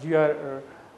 GR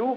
2,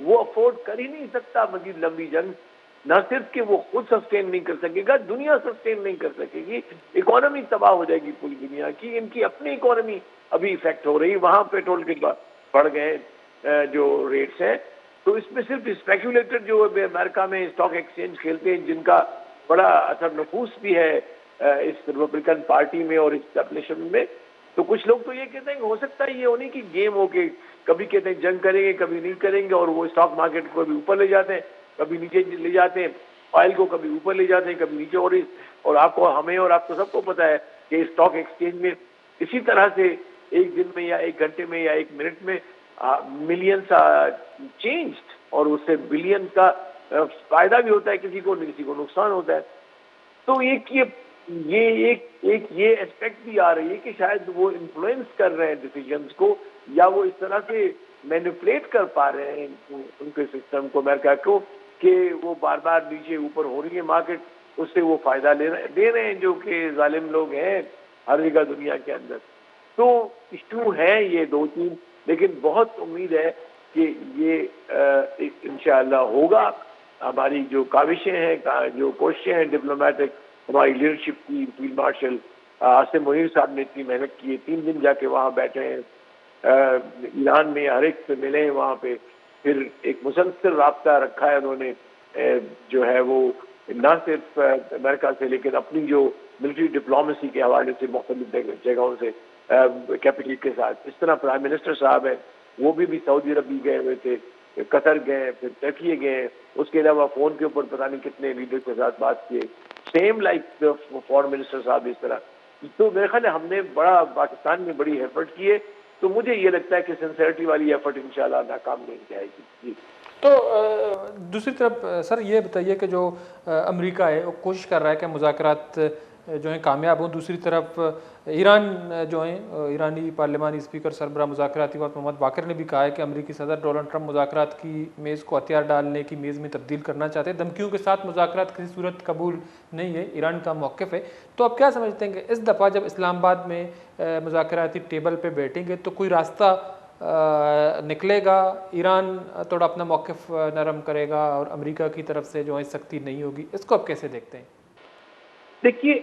وہ afford کر ہی نہیں سکتا مزید لمبی جنگ. نہ صرف کہ وہ خود سسٹین نہیں کر سکے گا, دنیا سسٹین نہیں کر سکے گی, اکانومی تباہ ہو جائے گی پوری دنیا کی. ان کی اپنی اکانومی ابھی افیکٹ ہو رہی, وہاں پیٹرول کے بڑھ گئے جو ریٹس ہیں. تو اس میں صرف اسپیکولیٹر جو امریکہ میں اسٹاک ایکسچینج کھیلتے ہیں, جن کا بڑا اثر نفوذ بھی ہے اس ریپبلکن پارٹی میں اور اسٹیبلشمنٹ میں, تو کچھ لوگ تو یہ کہتے ہیں کہ ہو سکتا ہے یہ ہونے کی گیم ہو کے کبھی کہتے ہیں جنگ کریں گے, کبھی نہیں کریں گے, اور وہ اسٹاک مارکیٹ کو کبھی اوپر لے جاتے ہیں, کبھی نیچے لے جاتے ہیں, آئل کو کبھی اوپر لے جاتے ہیں, کبھی نیچے. اور آپ کو, ہمیں اور آپ کو سب کو پتا ہے کہ اسٹاک ایکسچینج میں اسی طرح سے ایک دن میں یا ایک گھنٹے میں یا ایک منٹ میں ملینس چینجڈ, اور اس سے بلین کا فائدہ بھی ہوتا ہے کسی کو نقصان ہوتا ہے. تو یہ اسپیکٹ بھی آ رہی ہے کہ شاید وہ انفلوئنس کر رہے ہیں ڈیسیجنز کو, یا وہ اس طرح سے مینیپولیٹ کر پا رہے ہیں ان کے سسٹم کو, امریکہ کو, کہ وہ بار بار نیچے اوپر ہو رہی ہے مارکیٹ, اس سے وہ فائدہ دے رہے ہیں جو کہ ظالم لوگ ہیں ہر جگہ دنیا کے اندر. تو ایشو ہیں یہ دو تین, لیکن بہت امید ہے کہ یہ انشاءاللہ ہوگا. ہماری جو کاوشیں ہیں, جو کوششیں ہیں ڈپلومیٹک, ہماری لیڈرشپ کی, فیلڈ مارشل عاصم منیر صاحب نے اتنی محنت کی ہے, 3 دن جا کے وہاں بیٹھے ہیں, ایران میں ہر ایک سے ملے ہیں وہاں پہ, پھر ایک مسلسل رابطہ رکھا ہے انہوں نے, جو ہے وہ نہ صرف امریکہ سے لیکن اپنی جو ملٹری ڈپلومیسی کے حوالے سے مختلف جگہوں سے کیپٹل کے ساتھ. اس طرح پرائم منسٹر صاحب ہیں, وہ بھی سعودی عرب بھی گئے ہوئے تھے, قطر گئے, پھر ترکی گئے, اس کے علاوہ فون کے اوپر پتہ نہیں کتنے لیڈر کے ساتھ بات کیے, سیم لائک فارن منسٹر صاحب اس طرح. تو میرے خیال ہے ہم نے بڑا پاکستان میں بڑی ایفرٹ کی ہے, تو مجھے یہ لگتا ہے کہ سنسیئرٹی والی ایفرٹ انشاءاللہ ناکام نہیں جائے گی. جی. تو دوسری طرف سر یہ بتائیے کہ جو امریکہ ہے وہ کوشش کر رہا ہے کہ مذاکرات جو ہیں کامیاب ہوں, دوسری طرف ایران جو ہیں, ایرانی پارلیمانی اسپیکر سربراہ مذاکراتی وقت محمد باقر نے بھی کہا ہے کہ امریکی صدر ڈونلڈ ٹرمپ مذاکرات کی میز کو ہتھیار ڈالنے کی میز میں تبدیل کرنا چاہتے ہیں, دھمکیوں کے ساتھ مذاکرات کسی صورت قبول نہیں ہے, ایران کا موقف ہے. تو آپ کیا سمجھتے ہیں کہ اس دفعہ جب اسلام آباد میں مذاکراتی ٹیبل پہ بیٹھیں گے تو کوئی راستہ نکلے گا, ایران تھوڑا اپنا موقف نرم کرے گا اور امریکہ کی طرف سے جو ہے سختی نہیں ہوگی, اس کو آپ کیسے دیکھتے ہیں؟ دیکھیے,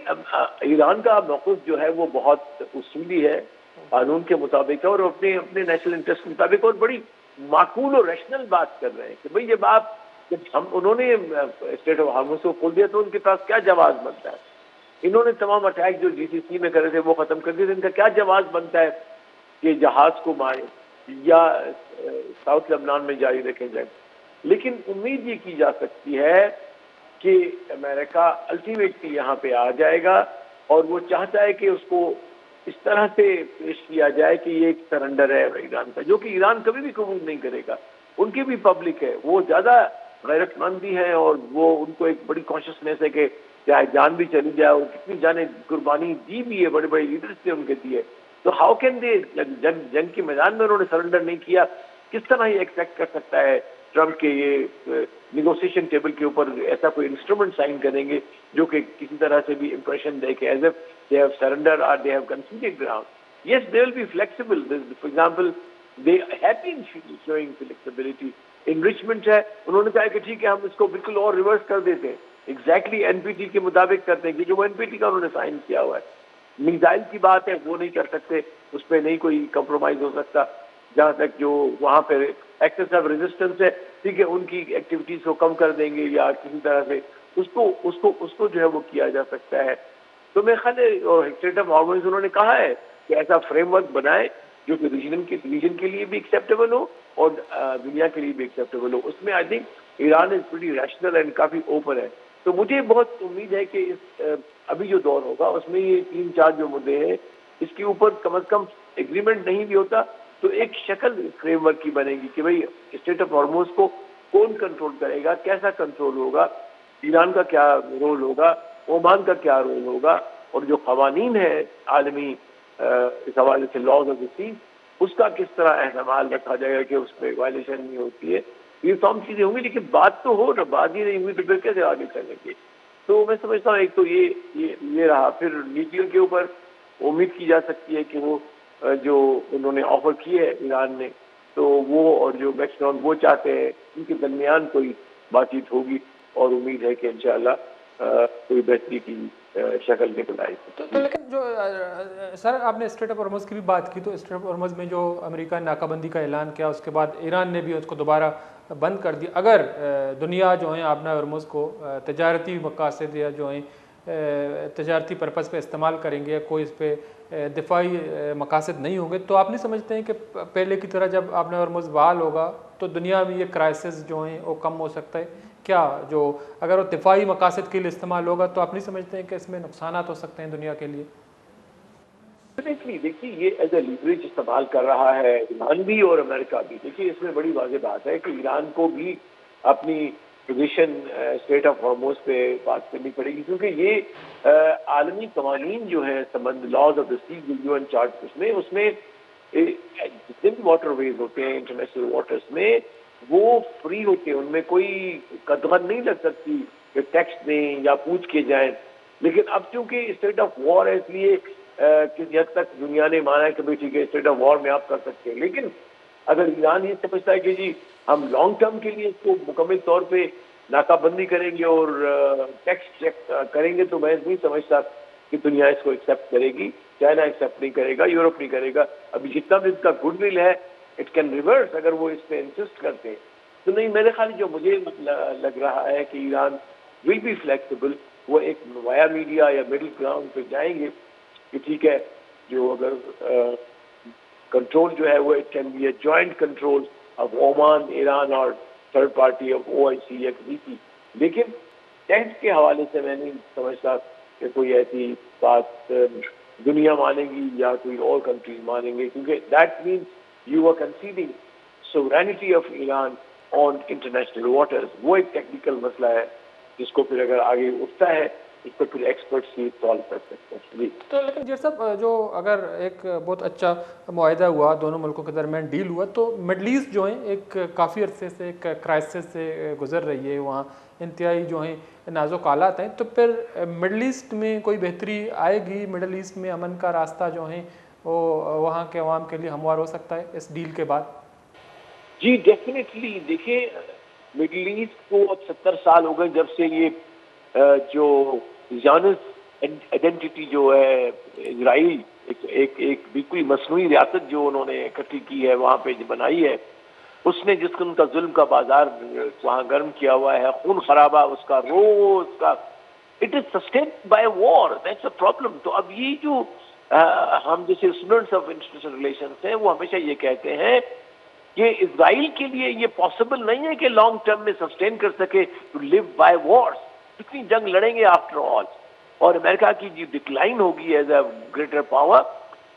ایران کا موقف جو ہے وہ بہت اصولی ہے, قانون کے مطابق ہے, اور اپنے نیشنل انٹرسٹ کے مطابق, اور بڑی معقول اور ریشنل بات کر رہے ہیں کہ بھئی جب انہوں نے اسٹریٹ آف ہارمز کو کھول دیا تو ان کے پاس کیا جواز بنتا ہے. انہوں نے تمام اٹیک جو GCC میں کرے تھے وہ ختم کر دیے تھے, ان کا کیا جواز بنتا ہے کہ جہاز کو مارے یا ساؤتھ لبنان میں جاری رکھیں جائیں. لیکن امید یہ کی جا سکتی ہے کہ امریکہ الٹیمیٹلی یہاں پہ آ جائے گا, اور وہ چاہتا ہے کہ اس کو اس طرح سے پیش کیا جائے کہ یہ ایک سرنڈر ہے ایران کا, جو کہ ایران کبھی بھی قبول نہیں کرے گا. ان کی بھی پبلک ہے, وہ زیادہ غیرت مند بھی ہیں, اور وہ ان کو ایک بڑی کانشسنیس ہے کہ چاہے جان بھی چلی جائے, اور کتنی جانیں قربانی دی بھی ہے, بڑے بڑے لیڈرز نے ان کے دیے. تو ہاؤ کین دے, جنگ کے میدان میں انہوں نے سرنڈر نہیں کیا, کس طرح یہ ایکسپیکٹ کر سکتا ہے ٹرمپ کے یہ نیگوسیشن ٹیبل کے اوپر ایسا کوئی انسٹرومنٹ سائن کریں گے جو کہ کسی طرح سے بھی امپریشن دے کہ as if they have surrender اور they have conceded ground. Yes, they will be flexible. For example they have been showing flexibility. Enrichment ہے, انہوں نے کہا کہ ٹھیک ہے ہم اس کو بالکل اور ریورس کر دیتے ہیں, ایگزیکٹلی NPT کے مطابق کرتے ہیں, کیونکہ وہ NPT کا انہوں نے سائن کیا ہوا ہے. میزائل کی بات ہے وہ نہیں کر سکتے, اس پہ نہیں کوئی کمپرومائز ہو سکتا. جہاں تک جو وہاں پہ ایکسس آف ریزسٹنس ہے, ٹھیک ہے, ان کی ایکٹیویٹیز کو کم کر دیں گے یا کسی طرح سے اس کو جو ہے وہ کیا جا سکتا ہے. تو میں خیال ہے اسٹریٹ آف ہارمز انہوں نے کہا ہے کہ ایسا فریم ورک بنائے جو کہ ریجن کے لیے بھی ایکسیپٹیبل ہو اور دنیا کے لیے بھی ایکسیپٹیبل ہو. اس میں I think Iran is pretty rational and coffee open ہے. تو مجھے بہت امید ہے کہ ابھی جو دور ہوگا اس میں یہ 3-4 جو مدعے ہیں اس کے اوپر کم از کم ایگریمنٹ نہیں بھی ہوتا تو ایک شکل فریم ورک کی بنے گی کہ بھئی اسٹریٹ آف ہارموز کو کون کنٹرول کرے گا, کیسا کنٹرول ہوگا, ایران کا کیا رول ہوگا, عمان کا کیا رول ہوگا, اور جو قوانین ہیں عالمی اس حوالے سے لاز آف دی سی اس کا کس طرح احتمال رکھا جائے گا کہ اس پہ وائلیشن نہیں ہوتی ہے. یہ تمام چیزیں ہوں گی, لیکن بات تو ہو نا, بات ہی نہیں ہوئی تو پھر کیسے آگے چلیں گے. تو میں سمجھتا ہوں ایک تو یہ رہا. پھر نیٹیوں کے اوپر امید کی جا سکتی ہے کہ وہ جو انہوں نے آفر کیے ہے ایران نے, تو وہ اور جو میکسٹون وہ چاہتے ہیں ان کے درمیان کوئی بات چیت ہوگی اور امید ہے کہ انشاءاللہ کوئی بہتری کی شکل نکل آئے گی. تو لیکن جو سر آپ نے اسٹریٹ آف ہرمز کی بھی بات کی، تو اسٹریٹ آف ہرمز میں جو امریکہ نے ناکہ بندی کا اعلان کیا، اس کے بعد ایران نے بھی اس کو دوبارہ بند کر دیا. اگر دنیا جو ہیں آبنہ ہرمز کو تجارتی مقاصد یا جو ہیں تجارتی پرپس پہ استعمال کریں گے، کوئی اس پہ دفاعی مقاصد نہیں ہوں گے، تو آپ نہیں سمجھتے ہیں کہ پہلے کی طرح جب آبنہ ہرمز بحال ہوگا تو دنیا میں یہ کرائسس جو ہیں وہ کم ہو سکتا ہے؟ کیا جو اگر وہ دفاعی مقاصد کے لیے استعمال ہوگا تو آپ نہیں سمجھتے ہیں کہ اس میں نقصانات ہو سکتے ہیں دنیا کے لیے؟ دیکھیے یہ ایز اے لیوریج استعمال کر رہا ہے ایران بھی اور امریکہ بھی. دیکھیے اس میں بڑی واضح بات ہے کہ ایران کو بھی اپنی پوزیشن اسٹریٹ آف ہارموز پہ بات کرنی پڑے گی، کیونکہ یہ عالمی قوانین جو ہیں سمبند laws of the sea U N chart اس میں جتنے بھی واٹر ویز ہوتے ہیں انٹرنیشنل واٹرز میں وہ فری ہوتے ہیں، ان میں کوئی قدغن نہیں لگ سکتی کہ ٹیکس دیں یا پوچھ کے جائیں. لیکن اب چونکہ اسٹیٹ آف وار ہے اس لیے کسی حد تک دنیا نے مانا ہے کہ بھائی ٹھیک ہے اسٹیٹ آف وار میں آپ کر سکتے ہیں. لیکن اگر ایران یہ سمجھتا ہے کہ جی ہم لانگ ٹرم کے لیے اس کو مکمل طور پہ ناکہ بندی کریں گے اور ٹیکس چیک کریں گے، تو میں نہیں سمجھتا کہ دنیا اس کو ایکسیپٹ کرے گی. چائنا ایکسیپٹ نہیں کرے گا، یورپ نہیں کرے گا. ابھی جتنا بھی اس کا گڈ ول ہے اٹ کین ریورس اگر وہ اس پہ انسسٹ کرتے ہیں. تو نہیں، میرے خیال جو مجھے لگ رہا ہے کہ ایران ول بی فلیکسیبل، وہ ایک وایا میڈیا یا مڈل گراؤنڈ پہ جائیں گے کہ ٹھیک ہے جو اگر کنٹرول جو ہے وہ it can be a joint control of Oman, Iran اور تھرڈ پارٹی آف OIC یا کسی کی. لیکن ٹیکس کے حوالے سے میں نہیں سمجھتا کہ کوئی ایسی بات دنیا مانے گی یا کوئی اور کنٹریز مانیں گے، کیونکہ that means you are considering sovereignty of Iran on international waters. وہ ایک ٹیکنیکل مسئلہ ہے جس کو پھر اگر آگے اٹھتا ہے اس کو پھر ایکسپرٹس ہی سالو کر سکتے ہیں. تو لیکن جی صاحب، جو اگر ایک بہت اچھا معاہدہ ہوا دونوں ملکوں کے درمیان ڈیل ہوا، تو مڈل ایسٹ جو ہیں ایک کافی عرصے سے ایک کرائسس سے گزر رہی ہے، وہاں انتہائی جو ہیں نازک حالات ہیں. تو پھر مڈل ایسٹ میں کوئی بہتری آئے گی؟ مڈل ایسٹ میں امن کا راستہ جو ہیں وہ وہاں کے عوام کے لیے ہموار ہو سکتا ہے اس ڈیل کے بعد؟ جی ڈیفینیٹلی. دیکھیں مڈل ایسٹ کو اب 70 سال ہو گئے جب سے یہ جو زیونسٹ آئیڈینٹی جو ہے اسرائیل ایک بالکل مصنوعی ریاست جو انہوں نے اکٹھی کی ہے وہاں پہ بنائی ہے، اس نے جس قسم کا ظلم کا بازار وہاں گرم کیا ہوا ہے، خون خرابہ اس کا روز کا، it is sustained by war. That's a problem. تو اب یہ جو ہم جیسے اسٹوڈنٹس آف انٹرنیشنل ریلیشنس ہیں وہ ہمیشہ یہ کہتے ہیں کہ اسرائیل کے لیے یہ پاسبل نہیں ہے کہ لانگ ٹرم میں سسٹین کر سکے ٹو لیو بائی وارس. کتنی جنگ لڑیں گے آفٹر آل، اور امریکہ کی جو ڈکلائن ہوگی ایز اے گریٹر پاور،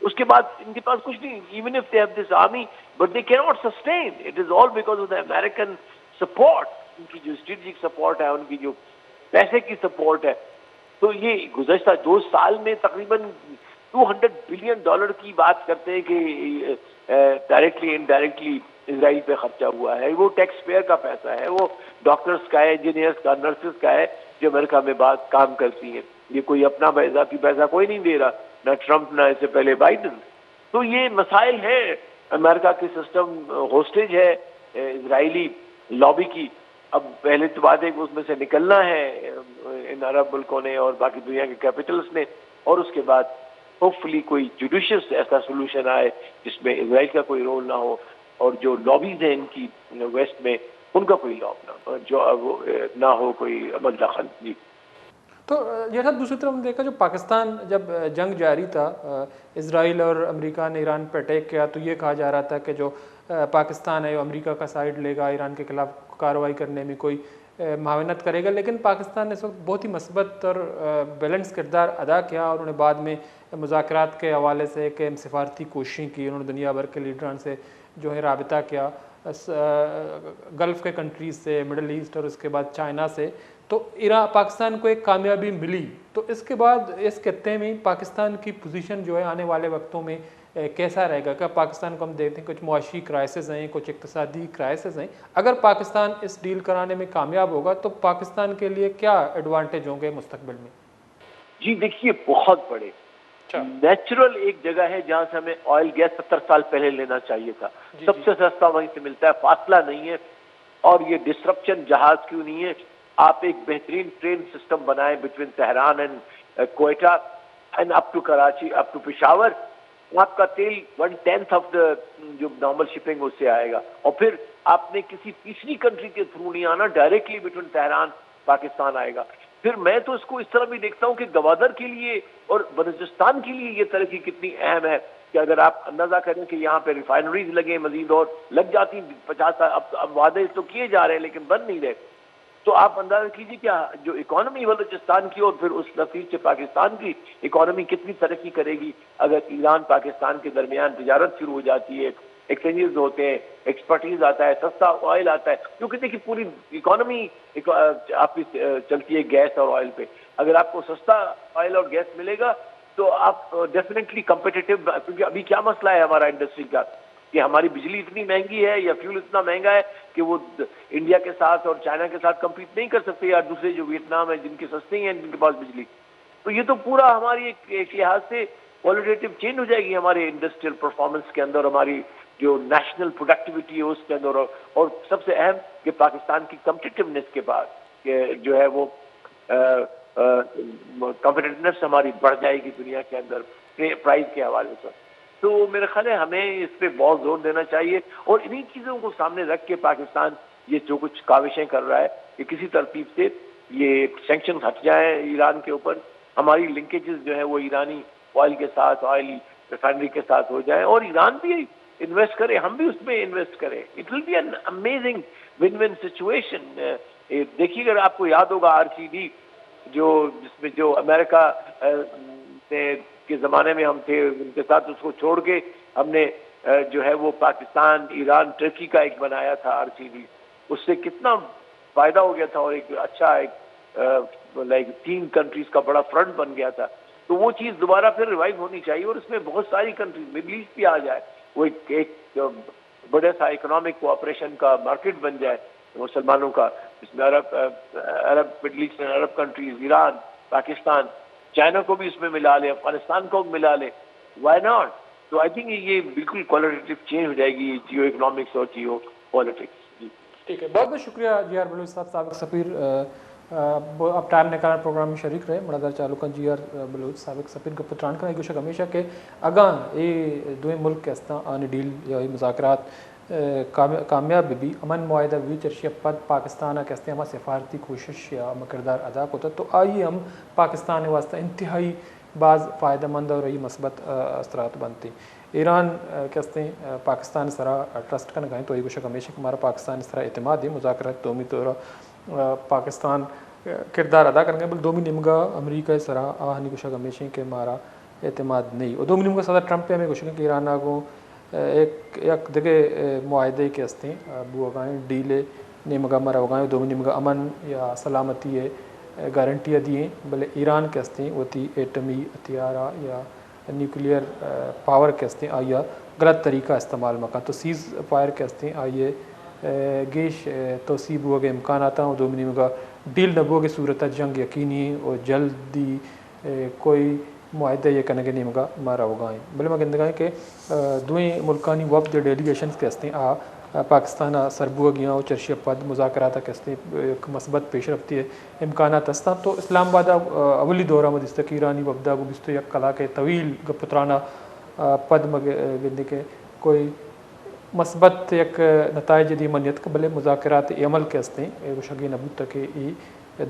اس کے بعد ان کے پاس کچھ نہیں. Even if they have this army but they can not sustain. It is all because of the American support. ان کی جو اسٹریٹجک سپورٹ ہے، ان کی جو پیسے کی سپورٹ ہے. تو یہ گزشتہ 2 سال میں تقریباً $200 بلین کی بات کرتے ہیں کہ ڈائریکٹلی انڈائریکٹلی اسرائیل پہ خرچہ ہوا ہے. وہ ٹیکس پیئر کا پیسہ ہے، وہ ڈاکٹرز کا ہے، انجینئرز کا، نرسز کا ہے جو امریکہ میں بات کام کرتی ہیں. یہ کوئی اپنا اضافی پیسہ کوئی نہیں دے رہا، نہ ٹرمپ نہ اس سے پہلے بائیڈن. تو یہ مسائل ہیں. امریکہ کی سسٹم ہوسٹیج ہے اسرائیلی لابی کی. اب پہلے تو بات ہے کہ اس میں سے نکلنا ہے ان عرب ملکوں نے اور باقی دنیا کے کیپٹلز نے، اور اس کے بعد ہوپ فلی کوئی جوڈیشس ایسا سولوشن آئے جس میں اسرائیل کا کوئی رول نہ ہو اور جو لابیز ہیں ان کی ویسٹ میں ان کا کوئی نہ ہو کوئی عمل دخل. جی تو یہ صاحب دوسری طرف ہم دیکھا جو پاکستان جب جنگ جاری تھا، اسرائیل اور امریکہ نے ایران پہ اٹیک کیا، تو یہ کہا جا رہا تھا کہ جو پاکستان ہے وہ امریکہ کا سائیڈ لے گا، ایران کے خلاف کارروائی کرنے میں کوئی معاونت کرے گا. لیکن پاکستان نے اس وقت بہت ہی مثبت اور بیلنس کردار ادا کیا، اور انہوں نے بعد میں مذاکرات کے حوالے سے ایک سفارتی کوششیں کی. انہوں نے دنیا بھر کے لیڈران سے جو ہے رابطہ کیا، گلف کے کنٹریز سے، مڈل ایسٹ اور اس کے بعد چائنا سے. تو پاکستان کو ایک کامیابی ملی. تو اس کے بعد اس خطے میں پاکستان کی پوزیشن جو ہے آنے والے وقتوں میں کیسا رہے گا؟ کیا پاکستان کو ہم دیکھتے ہیں کچھ معاشی کرائسس ہیں، کچھ اقتصادی کرائسس ہیں، اگر پاکستان اس ڈیل کرانے میں کامیاب ہوگا تو پاکستان کے لیے کیا ایڈوانٹیج ہوں گے مستقبل میں؟ جی دیکھیے بہت بڑے. نیچرل ایک جگہ ہے جہاں سے ہمیں آئل گیس 70 سال پہلے لینا چاہیے تھا, سب سے سستا وہیں سے ملتا ہے, فاصلہ نہیں ہے, اور یہ ڈسرپشن جہاز کیوں نہیں ہے. آپ ایک بہترین ٹرین سسٹم بنائیں between Tehran and Quetta and up to Karachi, up to Peshawar, آپ کا تیل 1/10 آف دا جو نارمل شپنگ اس سے آئے گا. اور پھر آپ نے کسی تیسری کنٹری کے تھرو نہیں آنا, ڈائریکٹلی بٹوین تہران پاکستان آئے گا. پھر میں تو اس کو اس طرح بھی دیکھتا ہوں کہ گوادر کے لیے اور بلوچستان کے لیے یہ ترقی کتنی اہم ہے کہ اگر آپ اندازہ کریں کہ یہاں پہ ریفائنریز لگیں, مزید اور لگ جاتی 50 سال, اب وعدے تو کیے جا رہے ہیں لیکن بن نہیں رہے, تو آپ اندازہ کیجیے کہ جو اکانومی بلوچستان کی اور پھر اس نتیجے سے پاکستان کی اکانومی کتنی ترقی کرے گی اگر ایران پاکستان کے درمیان تجارت شروع ہو جاتی ہے, ایکسچینجز ہوتے ہیں, ایکسپرٹیز آتا ہے, سستا آئل آتا ہے, کیونکہ دیکھیے پوری اکانومی آپ کی چلتی ہے گیس اور آئل پہ. اگر آپ کو سستا آئل اور گیس ملے گا تو آپ ڈیفینیٹلی کمپٹیٹو, کیونکہ ابھی کیا مسئلہ ہے ہمارا انڈسٹری کا کہ ہماری بجلی اتنی مہنگی ہے یا فیول اتنا مہنگا ہے کہ وہ انڈیا کے ساتھ اور چائنا کے ساتھ کمپیٹ نہیں کر سکتے, یا دوسرے جو ویتنام ہے جن کی سستی ہیں جن کے پاس بجلی. تو یہ تو پورا ہماری ایک لحاظ سے کوالٹیٹیو چینج ہو جائے گی ہمارے انڈسٹریل پرفارمنس کے اندر, ہماری جو نیشنل پروڈکٹیوٹی ہے اس کے اندر, اور سب سے اہم کہ پاکستان کی کمپٹیٹیونیس کے بعد جو ہے وہ کمپٹیٹیونیس ہماری بڑھ جائے گی دنیا کے اندر پرائز کے حوالے سے. تو میرا خیال ہے ہمیں اس پہ بہت زور دینا چاہیے, اور انہی چیزوں کو سامنے رکھ کے پاکستان یہ جو کچھ کاوشیں کر رہا ہے کہ کسی ترتیب سے یہ سینکشن ہٹ جائیں ایران کے اوپر, ہماری لنکیجز جو ہے وہ ایرانی آئل کے ساتھ, آئل ریفائنری کے ساتھ ہو جائیں, اور ایران بھی انویسٹ کرے, ہم بھی اس میں انویسٹ کریں. It will be an amazing win win situation. دیکھیے اگر آپ کو یاد ہوگا RCD جس میں جو امریکہ کے زمانے میں ہم تھے ان کے ساتھ, اس کو چھوڑ کے ہم نے جو ہے وہ پاکستان, ایران, ترکی کا ایک بنایا تھا RCD. اس سے کتنا فائدہ ہو گیا تھا, اور ایک اچھا ایک لائک 3 کنٹریز کا بڑا فرنٹ بن گیا تھا. تو وہ چیز دوبارہ پھر ریوائیو ہونی چاہیے, اور اس میں بہت ساری کنٹریز, مڈل ایسٹ بھی آ جائے, وہ ایک بڑا سا اکنامک کوآپریشن کا مارکیٹ بن جائے مسلمانوں کا, جس میں عرب مڈل ایسٹ, عرب کنٹریز, ایران, پاکستان, چائنا کو بھی اس میں ملا لے, افغانستان کو بھی ملا لے, وائی ناٹ. تو آئی تھنک یہ بالکل کوالٹیٹیو چینج ہو جائے گی جیو اکنامکس اور جیو پالیٹکس. ٹھیک ہے, بہت بہت شکریہ جی آر بلوچ صاحب, سابق سفیر. اب ٹائم نکال پروگرام میں شریک رہے مڑا چالو جی آر بلوچ سابق سفیر کا پتران کا ایک ہمیشہ کہ اگاں یہ دوئیں ملک کے استاں آنی ڈیل یا مذاکرات کامیاب بھی امن معاہدہ بھی چرشی پد پاکستان کے استیں ہم سفارتی کوشش یا کردار ادا ہوتا, تو آئیے ہم پاکستان واسطہ انتہائی بعض فائدہ مند اور یہ مثبت اثرات بنتی. ایران کے استیں پاکستان اس طرح ٹرسٹ کرنا گائیں, تو یہ کچھ ہمیشہ ہمارا پاکستان اس طرح اعتماد ہے مذاکرات دومی طور پاکستان کردار ادا کریں گے, بل دومی نمگا امریکہ اس طرح آہنی کچھ ہمیشہ کہ ہمارا اعتماد نہیں. اور دومی نمگا صدر ٹرمپ ہمیں کچھ کہ ایران آگوں ایک دیگے معاہدے کے استیں بو اگائیں ڈیلے نمگا مرا اگائیں, دومی نمگا امن یا سلامتی گارنٹیاں دیئیں, بلے ایران کے استیں وہ تی ایٹمی ہتھیارہ یا نیوکلیئر پاور کے استیں آئیا غلط طریقہ استعمال مکان, تو سیز فائر کے استیں آئیے گیش توسیب ہوا گے امکانات ہیں, اور دومی نمگا ڈیل نبو کے صورت جنگ یقینی اور جلدی کوئی معاہدہ یہ کرنے کے نمگا مارا ہوگائیں. بلے میں گندگائیں کہ دوئیں ملکانی وفد ڈیلیگیشنز کے استیں پاکستان سربو گیاں اور چرشی پد مذاکرات کے استیں ایک مثبت پیش رفتی ہے امکانات ہستاں. تو اسلام آباد اولی دورہ مدست کہ ایرانی وفدہ کو 21 کلا کے طویل گپترانہ پد گندے کے کوئی مثبت ایک نتائج دی منیت بلے مذاکرات عمل کے استیں شگی نبوت تک ای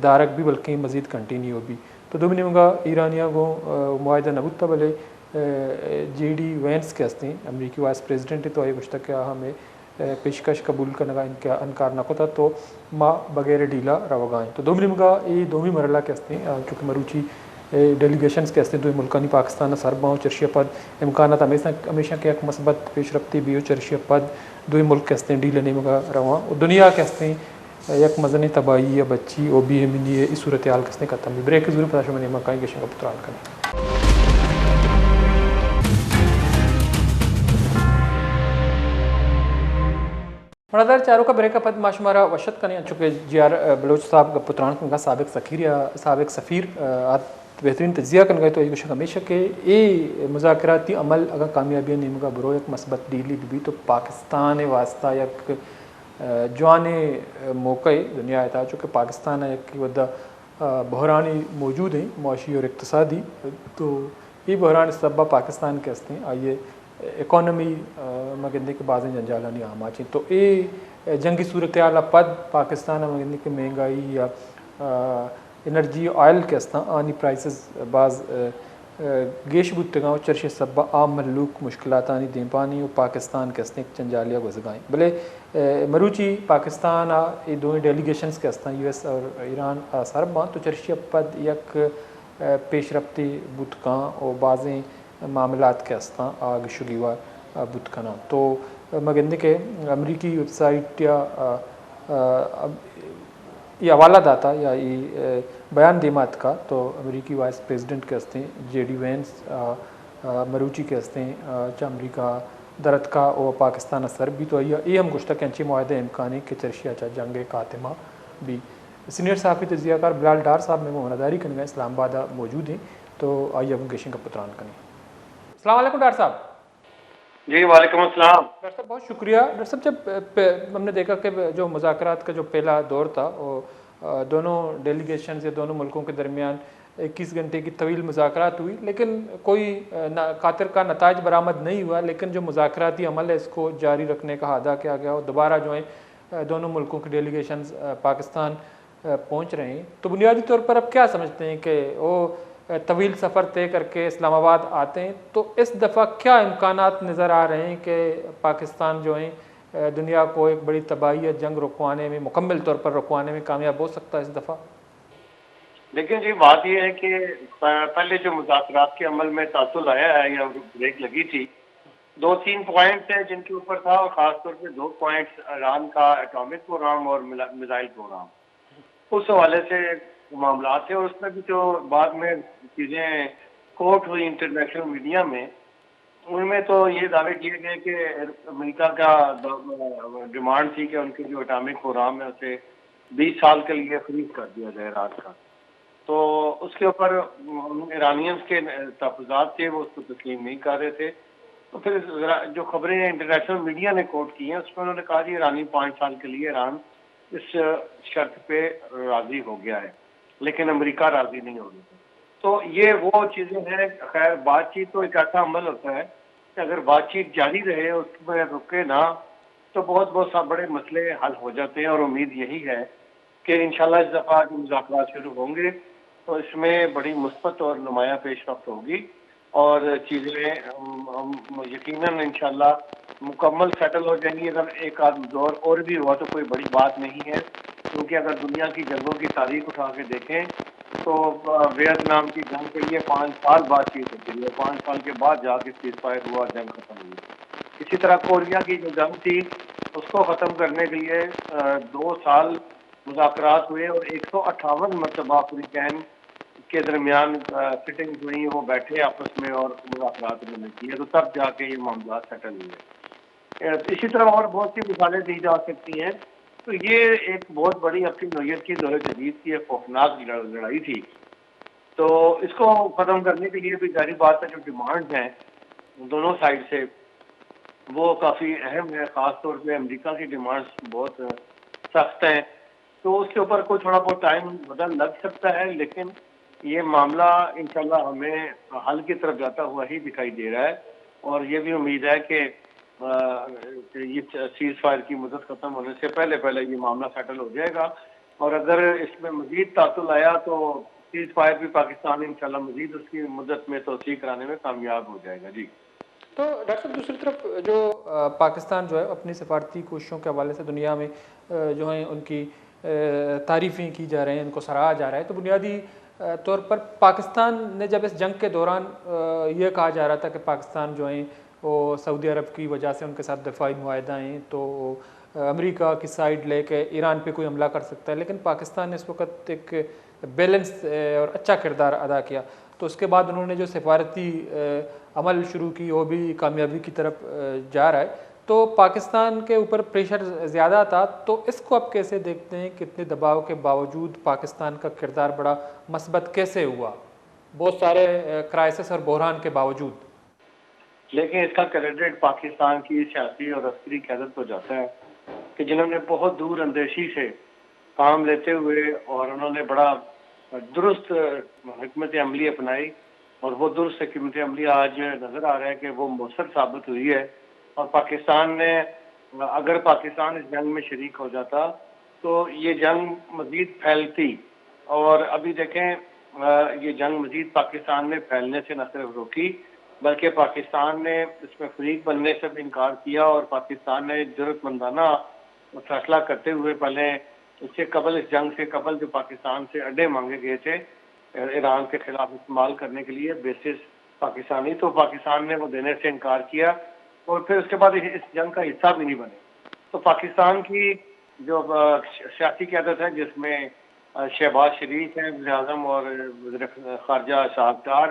دارک بھی بلکہ مزید کنٹینیو بھی. تو دومی نمگا ایرانیاں کو معاہدہ نبوت بلے JD وینس کے استیں امریکی وائس پریزیڈنٹ, تو آئی گشتہ کہ ہمیں پیشکش قبول کرنے کا ان کا انکار نہ ہوتا, تو ماں بغیر ڈیلا روگائیں. تو دومی نمگا یہ دومی مرحلہ کے استیں چونکہ مروچی ڈیلیگیشنز کے استیں دوئی ملکانی پاکستان سرباں چرشی پد امکانات ہمیشہ کے ایک مثبت پیش رفتی بھی ہو چرشی پد دوئی ملک کے استیں ڈیل نمگا رواں, اور دنیا کے استیں یک مزنی تباہی یا بچی او بھی ہمیں یہ اس صورتحال کے استیں ختم بھی. بریک ضرور پتہ شما نیمہ کائیں گے شنگا پتران کریں. مناظر چاروں کا بریک پد ماشمارا وشت کرنے چونکہ جی آر بلوچ صاحب کا پتران کا سابق سفیر بہترین تجزیہ کن گئے تو یہ ہمیشہ کہ یہ مذاکراتی عمل اگر کامیابی نہیں مگا برو ایک مثبت ڈیلی بھی تو پاکستان واسطہ یک جوانے موقع دنیا ہے چونکہ پاکستان ایک ودا بحرانی موجود ہیں معاشی اور اقتصادی، تو یہ بحران سبب پاکستان کے ہستے ہیں آئیے اکانومی مگندے کے بعض جنجالانی عام آچیں تو یہ جنگی صورتحال پد پاکستان مگندے کے مہنگائی یا انرجی آئل کے ہستاں آنی پرائسز بعض گیش بودتگاؤں چرش سبا عام ملوک مشکلات آنی دیں پانی و پاکستان کے ہستیں چنجالیہ گزگائیں بلے مروچی پاکستان یہ دونوں ڈیلیگیشنز کے ہستاں یو ایس اور ایران سرباں تو چرشی پد یک پیش رفتی بودکاں اور بعضیں معاملات کے ہستاں آگ شگیوار بودکنا تو مگندے کے امریکی ویب سائٹ یا یہ حوالہ داتا یا یہ بیان دیمات کا تو امریکی وائس پریزیڈنٹ کے ہستے ہیں جے ڈی وینس مروچی کے ہستے ہیں چا امریکہ درت کا اور پاکستان اثر بھی تو یہ ہم گشتہ کینچی معاہدہ امکانی کے چرشیا چا جنگ خاتمہ بھی سینئر صحافی تجزیہ کار بلال ڈار صاحب میں مہنداری کرنے گئے اسلام آباد موجود ہیں تو آئیے ہم گیشن کا پتران کریں۔ السلام علیکم ڈار صاحب۔ جی وعلیکم السلام۔ ڈاکٹر صاحب بہت شکریہ۔ ڈاکٹر صاحب جب ہم نے دیکھا کہ جو مذاکرات کا جو پہلا دور تھا وہ دونوں ڈیلیگیشنز یا دونوں ملکوں کے درمیان 21 گھنٹے کی طویل مذاکرات ہوئی لیکن کوئی خاطر کا نتائج برآمد نہیں ہوا، لیکن جو مذاکراتی عمل ہے اس کو جاری رکھنے کا اعادہ کیا گیا اور دوبارہ جو ہے دونوں ملکوں کی ڈیلیگیشنز پاکستان پہنچ رہے ہیں، تو بنیادی طور پر اب کیا سمجھتے ہیں کہ وہ طویل سفر طے کر کے اسلام آباد آتے ہیں تو اس دفعہ کیا امکانات نظر آ رہے ہیں کہ پاکستان جو ہیں دنیا کو ایک بڑی تباہی یا جنگ رکوانے میں مکمل طور پر رکوانے میں کامیاب ہو سکتا ہے اس دفعہ؟ لیکن جی بات یہ ہے کہ پہلے جو مذاکرات کے عمل میں تعطل آیا ہے یا بریک لگی تھی، 2-3 پوائنٹس ہیں جن کے اوپر تھا اور خاص طور پہ 2 پوائنٹس ایران کا ایٹامک پروگرام اور میزائل پروگرام، اس حوالے سے معاملات تھے اور اس میں بھی جو بعد میں چیزیں کوٹ ہوئی انٹرنیشنل میڈیا میں، ان میں تو یہ دعوے کیے گئے کہ امریکہ کا ڈیمانڈ تھی کہ ان کے جو ایٹامک پروگرام ہے اسے 20 سال کے لیے فریز کر دیا جائے رات کا، تو اس کے اوپر ایرانینز کے تحفظات تھے وہ اس کو تسلیم نہیں کر رہے تھے، تو پھر جو خبریں انٹرنیشنل میڈیا نے کوٹ کی ہیں اس میں انہوں نے کہا جی ایرانی 5 سال کے لیے ایران اس شرط پہ راضی ہو گیا ہے لیکن امریکہ راضی نہیں ہو گیا۔ تو یہ وہ چیزیں ہیں، خیر بات چیت تو ایک ایسا عمل ہوتا ہے کہ اگر بات چیت جاری رہے اس میں رکے نہ تو بہت بڑے مسئلے حل ہو جاتے ہیں، اور امید یہی ہے کہ انشاءاللہ اس دفعہ جو مذاکرات شروع ہوں گے تو اس میں بڑی مثبت اور نمایاں پیش رفت ہوگی اور چیزیں یقیناً انشاءاللہ مکمل سیٹل ہو جائیں گی۔ اگر ایک آدھ دور اور بھی ہوا تو کوئی بڑی بات نہیں ہے، کیونکہ اگر دنیا کی جنگوں کی تاریخ اٹھا کے دیکھیں تو ویتنام کی جنگ کے لیے 5 سال بات چیت ہوتی ہے، 5 سال کے بعد جا کے سیز فائر ہوا، جنگ ختم ہوئی۔ اسی طرح کوریا کی جو جنگ تھی اس کو ختم کرنے کے لیے 2 سال مذاکرات ہوئے اور 158 مرتبہ افریقین کے درمیان سٹنگ ہوئی، وہ بیٹھے آپس میں اور مذاکرات انہوں نے کیے، تو تب جا کے یہ معاملات سیٹل ہوئے۔ اسی طرح اور بہت سی مثالیں دی جا سکتی ہیں، تو یہ ایک بہت بڑی اپنی نوعیت کی دور جدید کی ایک خوفناک لڑائی تھی، تو اس کو ختم کرنے کے لیے بھی ظاہری بات ہے جو ڈیمانڈز ہیں دونوں سائڈ سے وہ کافی اہم ہے، خاص طور پہ امریکہ کی ڈیمانڈز بہت سخت ہیں، تو اس کے اوپر کوئی تھوڑا بہت ٹائم بدل لگ سکتا ہے، لیکن یہ معاملہ انشاءاللہ ہمیں حل کی طرف جاتا ہوا ہی دکھائی دے رہا ہے، اور یہ بھی امید ہے کہ یہ سیز فائر کی مدت ختم ہونے سے پہلے یہ معاملہ سیٹل ہو جائے گا، اور اگر اس میں مزید تعطل آیا تو سیز فائر بھی پاکستان انشاءاللہ مزید اس کی مدت میں توسیع کرانے میں کامیاب ہو جائے گا۔ جی تو ڈاکٹر صاحب دوسری طرف جو پاکستان جو ہے اپنی سفارتی کوششوں کے حوالے سے دنیا میں جو ہیں ان کی تعریفیں کی جا رہے ہیں، ان کو سراہا جا رہا ہے، تو بنیادی طور پر پاکستان نے جب اس جنگ کے دوران یہ کہا جا رہا تھا کہ پاکستان جو ہیں وہ سعودی عرب کی وجہ سے ان کے ساتھ دفاعی معاہدہ ہیں تو امریکہ کی سائیڈ لے کے ایران پہ کوئی حملہ کر سکتا ہے، لیکن پاکستان نے اس وقت ایک بیلنس اور اچھا کردار ادا کیا، تو اس کے بعد انہوں نے جو سفارتی عمل شروع کی وہ بھی کامیابی کی طرف جا رہا ہے، تو پاکستان کے اوپر پریشر زیادہ تھا، تو اس کو آپ کیسے دیکھتے ہیں؟ کتنے دباؤ کے باوجود پاکستان کا کردار بڑا مثبت کیسے ہوا؟ بہت سارے کرائسس اور بحران کے باوجود؟ لیکن اس کا کریڈٹ پاکستان کی سیاسی اور عسکری قیادت کو جاتا ہے کہ جنہوں نے بہت دور اندیشی سے کام لیتے ہوئے اور انہوں نے بڑا درست حکمت عملی اپنائی، اور وہ درست حکمت عملی آج نظر آ رہا ہے کہ وہ مؤثر ثابت ہوئی ہے۔ اور پاکستان نے، اگر پاکستان اس جنگ میں شریک ہو جاتا تو یہ جنگ مزید پھیلتی، اور ابھی دیکھیں یہ جنگ مزید پاکستان میں پھیلنے سے نہ صرف روکی بلکہ پاکستان نے اس میں فریق بننے سے بھی انکار کیا، اور پاکستان نے جرأت مندانہ فیصلہ کرتے ہوئے پہلے اس سے قبل، اس جنگ سے قبل جو پاکستان سے اڈے مانگے گئے تھے ایران کے خلاف استعمال کرنے کے لیے بیسس پاکستانی، تو پاکستان نے وہ دینے سے انکار کیا، اور پھر اس کے بعد اس جنگ کا حصہ بھی نہیں بنے۔ تو پاکستان کی جو سیاسی قیادت ہے، جس میں شہباز شریف ہیں وزیر اعظم اور وزیر خارجہ شاہد ڈار،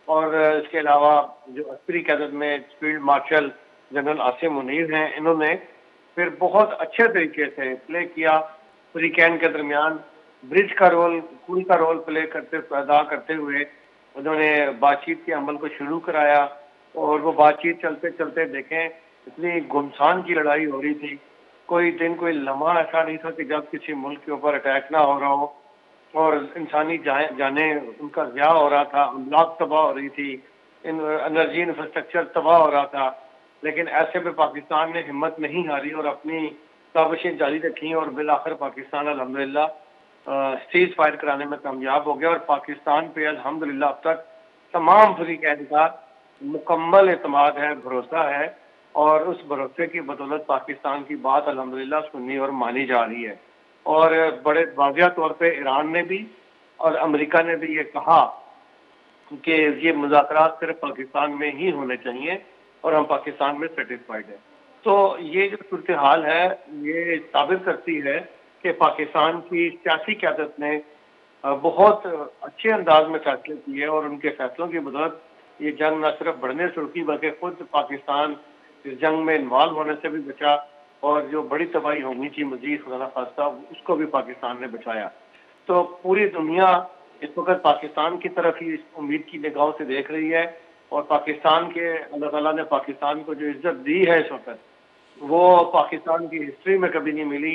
اور اس کے علاوہ جو عسکری قیادت میں field marshal general Asim Munir ہیں، انہوں نے پھر بہت اچھے طریقے سے پلے کیا فریقین کے درمیان، برج کا رول، پل کا رول پلے ادا کرتے ہوئے انہوں نے بات چیت کے عمل کو شروع کرایا، اور وہ بات چیت چلتے چلتے دیکھیں اتنی گمسان کی لڑائی ہو رہی تھی، کوئی دن کوئی لمحہ ایسا نہیں تھا کہ جب کسی ملک کے اوپر اٹیک نہ ہو رہا ہو، اور انسانی جانیں ان کا ضیاع ہو رہا تھا، املاک تباہ ہو رہی تھی، انرجی انفراسٹرکچر تباہ ہو رہا تھا، لیکن ایسے میں پاکستان نے ہمت نہیں ہاری اور اپنی کاوشیں جاری رکھی، اور بالآخر پاکستان الحمدللہ سیز فائر کرانے میں کامیاب ہو گیا، اور پاکستان پہ الحمدللہ اب تک تمام فریقین کا مکمل اعتماد ہے، بھروسہ ہے، اور اس بھروسے کی بدولت پاکستان کی بات الحمدللہ سنی اور مانی جا رہی ہے۔ اور بڑے واضح طور پہ ایران نے بھی اور امریکہ نے بھی یہ کہا کہ یہ مذاکرات صرف پاکستان میں ہی ہونے چاہیے، اور ہم پاکستان میں سیٹسفائیڈ ہیں۔ تو یہ جو صورتحال ہے یہ ثابت کرتی ہے کہ پاکستان کی سیاسی قیادت نے بہت اچھے انداز میں فیصلے کیے، اور ان کے فیصلوں کی بدولت یہ جنگ نہ صرف بڑھنے سے رکی بلکہ خود پاکستان اس جنگ میں انوالو ہونے سے بھی بچا، اور جو بڑی تباہی ہونی تھی مزید خدا نخواستہ اس کو بھی پاکستان نے بچایا۔ تو پوری دنیا اس وقت پاکستان کی طرف ہی اس امید کی نگاہوں سے دیکھ رہی ہے، اور پاکستان کے اللہ تعالیٰ نے پاکستان کو جو عزت دی ہے اس وقت وہ پاکستان کی ہسٹری میں کبھی نہیں ملی،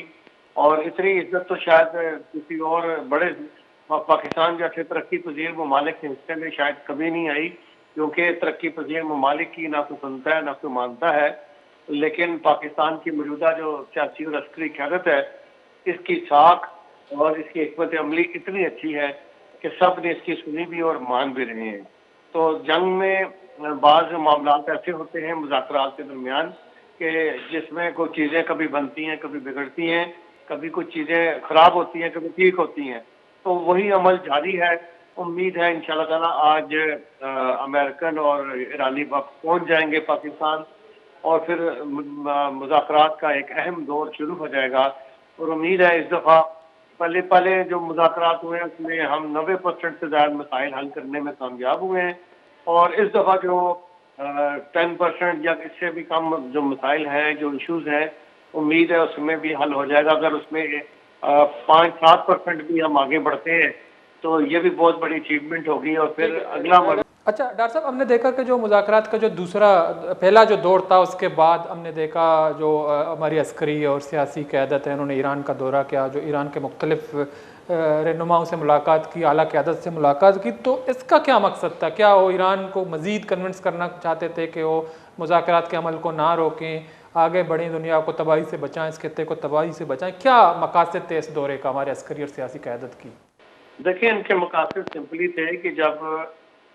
اور اتنی عزت تو شاید کسی اور بڑے پاکستان جیسے ترقی پذیر ممالک کے حصے میں شاید کبھی نہیں آئی، کیونکہ ترقی پذیر ممالک کی نہ تو سنتا ہے نہ تو مانتا ہے، لیکن پاکستان کی موجودہ جو سیاسی اور عسکری قیادت ہے اس کی ساکھ اور اس کی حکمت عملی اتنی اچھی ہے کہ سب نے اس کی سنی بھی اور مان بھی رہے ہیں۔ تو جنگ میں بعض معاملات ایسے ہوتے ہیں مذاکرات کے درمیان کہ جس میں کوئی چیزیں کبھی بنتی ہیں کبھی بگڑتی ہیں، کبھی کچھ چیزیں خراب ہوتی ہیں کبھی ٹھیک ہوتی ہیں، تو وہی عمل جاری ہے۔ امید ہے انشاءاللہ تعالیٰ آج امریکن اور ایرانی وقت پہنچ جائیں گے پاکستان، اور پھر مذاکرات کا ایک اہم دور شروع ہو جائے گا، اور امید ہے اس دفعہ پہلے جو مذاکرات ہوئے ہیں اس میں ہم 90% سے زیادہ مسائل حل کرنے میں کامیاب ہوئے ہیں، اور اس دفعہ جو 10% یا اس سے بھی کم جو مسائل ہیں جو ایشوز ہیں امید ہے اس میں بھی حل ہو جائے گا۔ اگر اس میں 5-7% بھی ہم آگے بڑھتے ہیں تو یہ بھی بہت بڑی اچیومنٹ ہوگی، اور پھر اگلا اچھا ڈاکٹر صاحب، ہم نے دیکھا کہ جو مذاکرات کا جو پہلا جو دور تھا اس کے بعد ہم نے دیکھا جو ہماری عسکری اور سیاسی قیادت ہے انہوں نے ایران کا دورہ کیا، جو ایران کے مختلف رہنماؤں سے ملاقات کی، اعلیٰ قیادت سے ملاقات کی، تو اس کا کیا مقصد تھا؟ کیا وہ ایران کو مزید کنونس کرنا چاہتے تھے کہ وہ مذاکرات کے عمل کو نہ روکیں، آگے بڑھیں، دنیا کو تباہی سے بچائیں، اس خطے کو تباہی سے بچائیں؟ کیا مقاصد تھے اس دورے کا ہمارے عسکری اور سیاسی قیادت کی؟ دیکھیں ان کے مقاصد سمپلی تھے کہ جب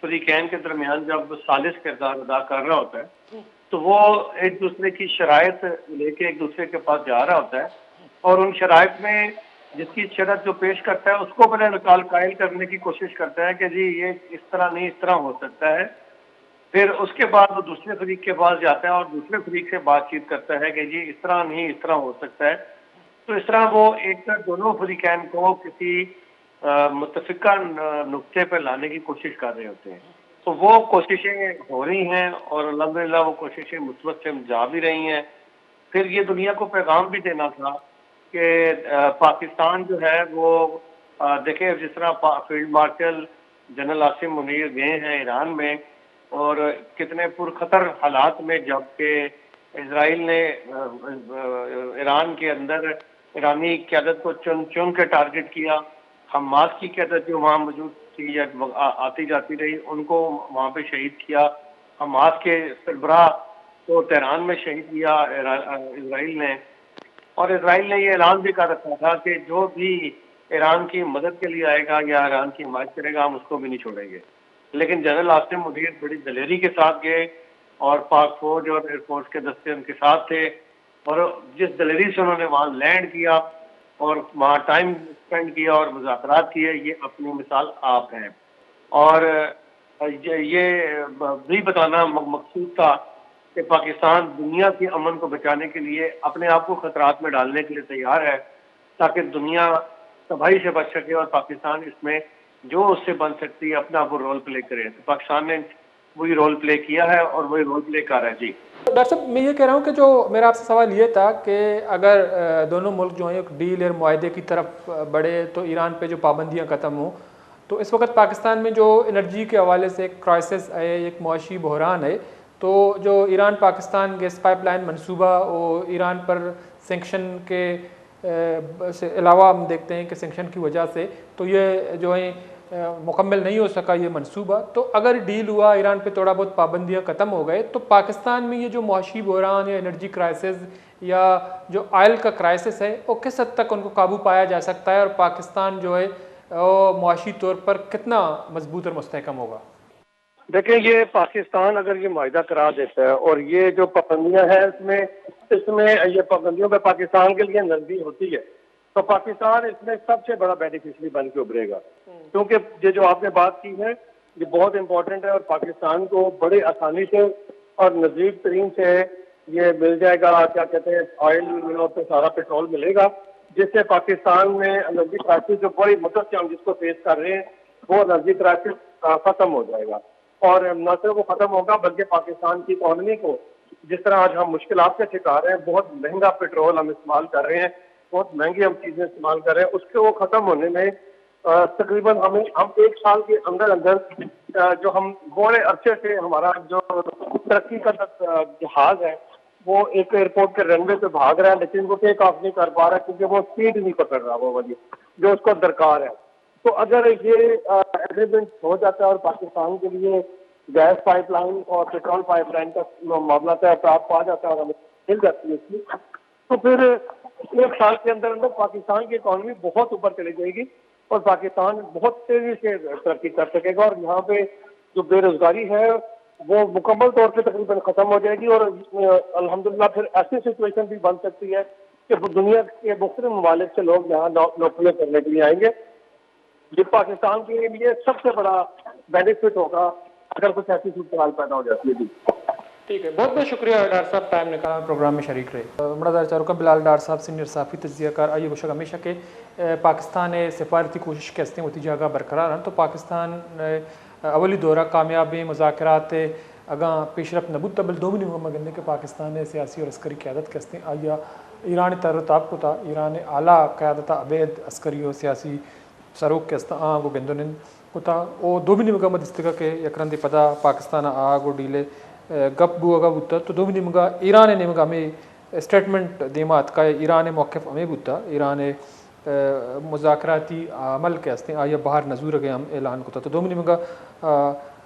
فریقین کے درمیان جب ثالث کردار ادا کر رہا ہوتا ہے تو وہ ایک دوسرے کی شرائط لے کے ایک دوسرے کے پاس جا رہا ہوتا ہے، اور ان شرائط میں جس کی شرط جو پیش کرتا ہے اس کو پہلے نکال قائل کرنے کی کوشش کرتا ہے کہ جی یہ اس طرح نہیں اس طرح ہو سکتا ہے، پھر اس کے بعد وہ دوسرے فریق کے پاس جاتا ہے اور دوسرے فریق سے بات چیت کرتا ہے کہ جی اس طرح نہیں اس طرح ہو سکتا ہے۔ تو اس طرح وہ ایک دونوں فریقین کو کسی متفقہ نقطے پر لانے کی کوشش کر رہے ہوتے ہیں، تو وہ کوششیں ہو رہی ہیں اور الحمدللہ وہ کوششیں مثبت سے جا بھی رہی ہیں۔ پھر یہ دنیا کو پیغام بھی دینا تھا کہ پاکستان جو ہے وہ دیکھیں جس طرح field marshal general Asim Munir گئے ہیں ایران میں، اور کتنے پرخطر حالات میں، جبکہ اسرائیل نے ایران کے اندر ایرانی قیادت کو چن چن کے ٹارگٹ کیا. حماس کی قیادت جو وہاں موجود تھی یا آتی جاتی رہی، ان کو وہاں پہ شہید کیا. حماس کے سربراہ کو تہران میں شہید کیا اسرائیل نے. اور اسرائیل نے یہ اعلان بھی کر رکھا تھا کہ جو بھی ایران کی مدد کے لیے آئے گا یا ایران کی حمایت کرے گا، ہم اس کو بھی نہیں چھوڑیں گے. لیکن جنرل عاصم منیر بڑی دلیری کے ساتھ گئے، اور پاک فوج اور ایئر فورس کے دستے ان کے ساتھ تھے، اور جس دلیری سے انہوں نے وہاں لینڈ کیا اور وہاں ٹائم اسپینڈ کیا اور مذاکرات کیے، یہ اپنی مثال آپ ہیں. اور یہ بھی بتانا مقصود تھا کہ پاکستان دنیا کے امن کو بچانے کے لیے اپنے آپ کو خطرات میں ڈالنے کے لیے تیار ہے، تاکہ دنیا تباہی سے بچ سکے، اور پاکستان اس میں جو اس سے بن سکتی ہے اپنا وہ رول پلے کرے. تو پاکستان نے وہی رول پلے کیا ہے اور وہی رول پلے کر رہا ہے. جی ڈاکٹر صاحب، میں یہ کہہ رہا ہوں کہ جو میرا آپ سے سوال یہ تھا کہ اگر دونوں ملک جو ہیں ایک ڈیل اور معاہدے کی طرف بڑھے تو ایران پہ جو پابندیاں ختم ہوں، تو اس وقت پاکستان میں جو انرجی کے حوالے سے ایک کرائسس ہے، ایک معاشی بحران ہے، تو جو Iran Pakistan gas pipeline منصوبہ اور ایران پر سینکشن کے سے علاوہ ہم دیکھتے ہیں کہ سینکشن کی وجہ سے تو یہ جو ہے مکمل نہیں ہو سکا یہ منصوبہ. تو اگر ڈیل ہوا، ایران پہ تھوڑا بہت پابندیاں ختم ہو گئے، تو پاکستان میں یہ جو معاشی بحران یا انرجی کرائسس یا جو آئل کا کرائسس ہے، وہ کس حد تک ان کو قابو پایا جا سکتا ہے، اور پاکستان جو ہے وہ معاشی طور پر کتنا مضبوط اور مستحکم ہوگا؟ دیکھیں، یہ پاکستان اگر یہ معاہدہ کرا دیتا ہے اور یہ جو پابندیاں ہیں اس میں یہ پابندیوں پہ پاکستان کے لیے نرمی ہوتی ہے، تو پاکستان اس میں سب سے بڑا بینیفیشری بن کے ابھرے گا. کیونکہ یہ جو آپ نے بات کی ہے یہ بہت امپورٹنٹ ہے، اور پاکستان کو بڑے آسانی سے اور نزدیک ترین سے یہ مل جائے گا، کیا کہتے ہیں، آئل پہ سارا پیٹرول ملے گا، جس سے پاکستان میں انرجی کرائسس جو بڑی مدت سے ہم جس کو فیس کر رہے ہیں وہ انرجی کرائسس ختم ہو جائے گا. اور نہ صرف وہ ختم ہوگا بلکہ پاکستان کی اکانومی کو، جس طرح آج ہم مشکلات کا شکار ہیں، بہت مہنگا پیٹرول ہم استعمال کر رہے ہیں، بہت مہنگی ہم چیزیں استعمال کر رہے ہیں، اس کے وہ ختم ہونے میں تقریباً ہم ایک سال کے اندر جو ہم بڑے عرصے سے ہمارا جو ترقی کا جہاز ہے وہ ایک ایئرپورٹ کے رن وے پہ بھاگ رہا ہے، لیکن وہ ٹیک آف نہیں کر پا رہا کیونکہ وہ اسپیڈ نہیں پکڑ رہا وہ والی جو اس کو درکار ہے. تو اگر یہ ایگریمنٹ ہو جاتا ہے اور پاکستان کے لیے گیس پائپ لائن اور پیٹرول پائپ لائن کا معاملہ طے پا جاتا ہے اور ہمیں مل جاتی ہے اس کی، تو پھر ایک سال کے اندر پاکستان کی اکانومی بہت اوپر چلی جائے گی اور پاکستان بہت تیزی سے ترقی کر سکے گا، اور یہاں پہ جو بے روزگاری ہے وہ مکمل طور پہ تقریباً ختم ہو جائے گی. اور الحمدللہ پھر ایسی سچویشن بھی بن سکتی ہے کہ دنیا کے مختلف ممالک سے لوگ یہاں نوکریاں کرنے کے لیے آئیں گے. یہ پاکستان کے لیے سب سے بڑا بینیفٹ ہوگا اگر کچھ ایسی صورتحال پیدا ہو جاتی ہے. جی ٹھیک ہے، بہت بہت شکریہ ڈاکٹر صاحب، ٹائم نکالا پروگرام میں شریک رہے. مراد چاروں بلال ڈاکٹر صاحب سینئر صحافی تجزیہ کار. آئیے گوشہ ہمیشہ کہ پاکستان سفارتی کوشش کے ہستے ہوتی جگہ برقرار ہیں، تو پاکستان اولی دورہ کامیاب مذاکرات اگاں پیش رفت نبود تبل دومی مگندے کہ پاکستان سیاسی اور عسکری قیادت کے ہستے آیا ایران ترتاب کو تھا، ایران اعلیٰ قیادت عبید عسکری و سیاسی سروک کے ہستا آگ و گندن کو تھا. او دومی مگمد استگا کے یکرندی پدا پاکستان آگ و ڈیلے گپ بو اگا بوتا، تو دومی نمگا ایران نمگا ہمیں اسٹیٹمنٹ دیمات کا ایران موقف ہمیں بوتا، ایران مذاکراتی عمل کے ہستے آیا باہر نظور گئے ہم اعلان کو تھا. تو دومی نمگا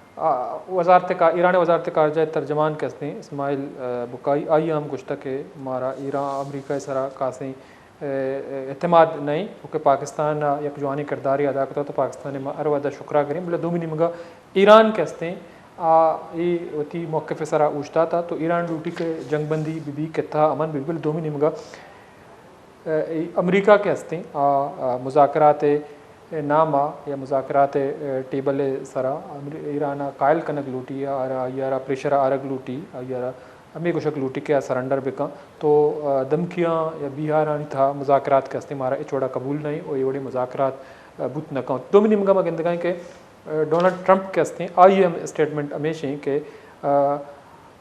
ایران وزارت خارجہ ترجمان کے ہستے اسماعیل بکائی آئی ہم گشتہ کہ ہمارا ایران امریکہ سرا کاسیں اعتماد نہیں کیونکہ پاکستان یک جوانی کرداری ادا کرتا، تو پاکستان ارودہ شکرہ کریں بلے دومی نمگا ایران کے ہستے وتی موقف سرا اوجتا تھا. تو ایران ڈیوٹی کے جنگ بندی بھی کہ تھا امن بالکل. دومی نمگا امریکہ کے ہستے مذاکرات نامہ یا مذاکرات ٹیبل سرا ایران قائل کنک لوٹی یا پریشر آرگ لوٹی یا ہمیں کچھ لوٹی کے سرنڈر بکاں، تو دمکیاں یا بیہارانی تھا مذاکرات کے ہستے ہمارا چوڑا قبول نہیں اور یہ بڑی مذاکرات بت نہ کہوں. دومی نمگا میں گندگائیں کہ ڈونلڈ ٹرمپ کے ہستے آئی ہم اسٹیٹمنٹ ہمیشہ کہ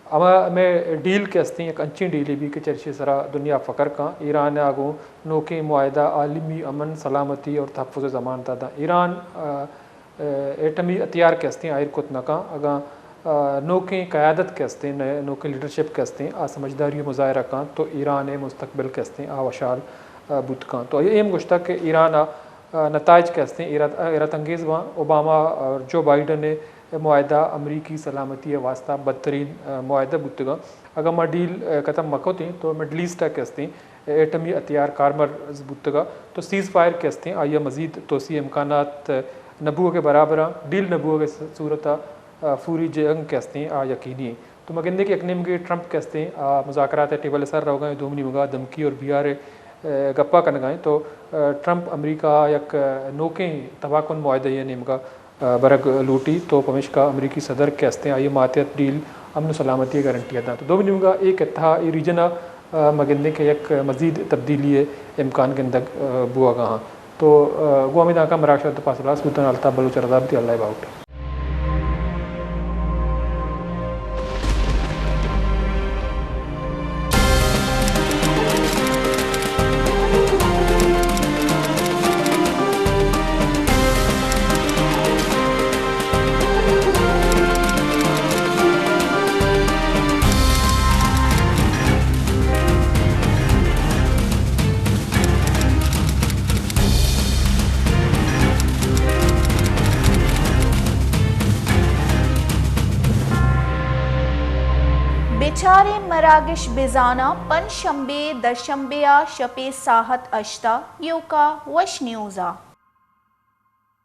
ہمیں ڈیل کے ہستے ایک انچی ڈیلی بھی کہ چرچی سرا دنیا فقر کا ایران آگوں نوکے معاہدہ عالمی امن سلامتی اور تحفظ ضمانت تھا. ایران ایٹمی اتیار کے ہستے آئر کت نکاں اگاں نوکیں قیادت کے ہستے نوکیں لیڈرشپ کے ہستے آ سمجھداری مظاہرہ کان تو ایران مستقبل کے ہستے آ وشال بت کان تو یہ گشتہ کہ ایران نتائج کے ہستے ایرت انگیز وہاں اوباما اور جو بائیڈن نے معاہدہ امریکی سلامتی واسطہ بدترین معاہدہ بتگا اگر ما ڈیل ختم مکو تھیں تو مڈل ایسٹ کے ہستے ایٹمی ہتھیار کارمر بتگا تو سیز فائر کے ہستے آئیے مزید توسیع امکانات نبوہ کے برابر ڈیل نبوہ کے صورت فوری جنگ کے ہستے یقینی تو مگندے کے اکنیم کے ٹرمپ کے ہستے مذاکرات ٹیبل سر رہو گئے دومنی مگا دھمکی اور بیار گپا کن گئے تو ٹرمپ امریکہ یک نوکیں تباہ کن معاہدہ یہ نمگا برگ لوٹی تو پمشکا امریکی صدر کے ہستے آئیے ماتحت ڈیل امن و سلامتی گارنٹی ادا تو دومنی مگا ایک اتحا یہ ریجن مگندے کے یک مزید تبدیلی امکان گندگ بوا گاہاں تو گو امید آکا مراکشت پاسلاس بوتن الطاف بلوچ رضابتی اللہ باؤٹ بیچارے مراگش بزانا پن شنبے دشنبے شپے ساحت اشتا یوکا وش نیوزا